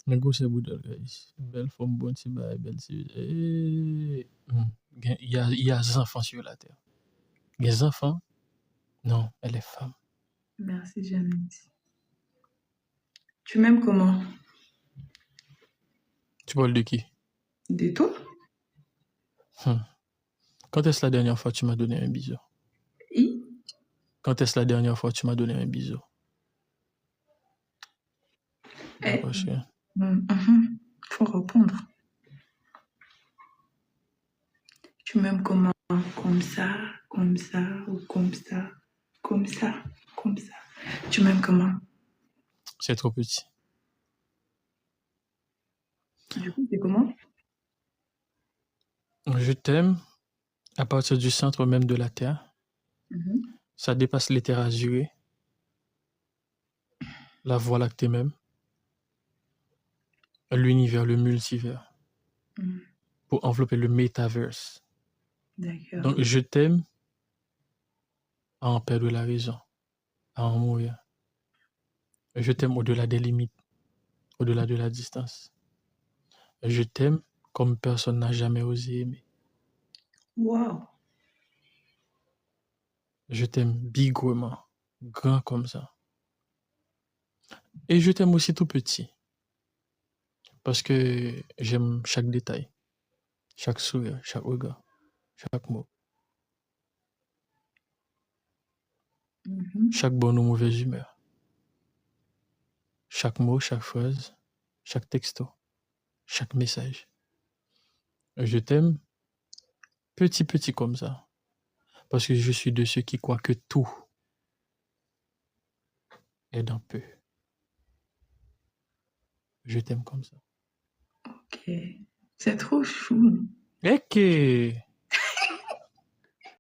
Mais gros, c'est boudel, guys. Belle forme, bon petit bail, belle petit. Il y a des enfants sur la terre. Les enfants? Non, elle est femme. Merci, Janice. Tu m'aimes comment? Tu parles de qui? De toi? Hum. Quand est-ce la dernière fois que tu m'as donné un bisou? I? Quand est-ce la dernière fois que tu m'as donné un bisou? Eh, D'accord, chérie. Faut répondre. Tu m'aimes comment? Comme ça, ou comme ça, comme ça, comme ça. Tu m'aimes comment? C'est trop petit. Du coup, c'est comment? Je t'aime à partir du centre même de la Terre. Ça dépasse les terres azurées, la Voie lactée même, l'univers, le multivers, pour envelopper le métaverse. D'accord. Donc, je t'aime à en perdre la raison, à en mourir. Je t'aime au-delà des limites, au-delà de la distance. Je t'aime comme personne n'a jamais osé aimer. Wow. Je t'aime bigrement, grand comme ça. Et je t'aime aussi tout petit, parce que j'aime chaque détail, chaque sourire, chaque regard, chaque mot, chaque bonne ou mauvaise humeur, chaque mot, chaque phrase, chaque texto, chaque message. Je t'aime petit comme ça, parce que je suis de ceux qui croient que tout est dans peu. Je t'aime comme ça. Ok. C'est trop chou. Ok.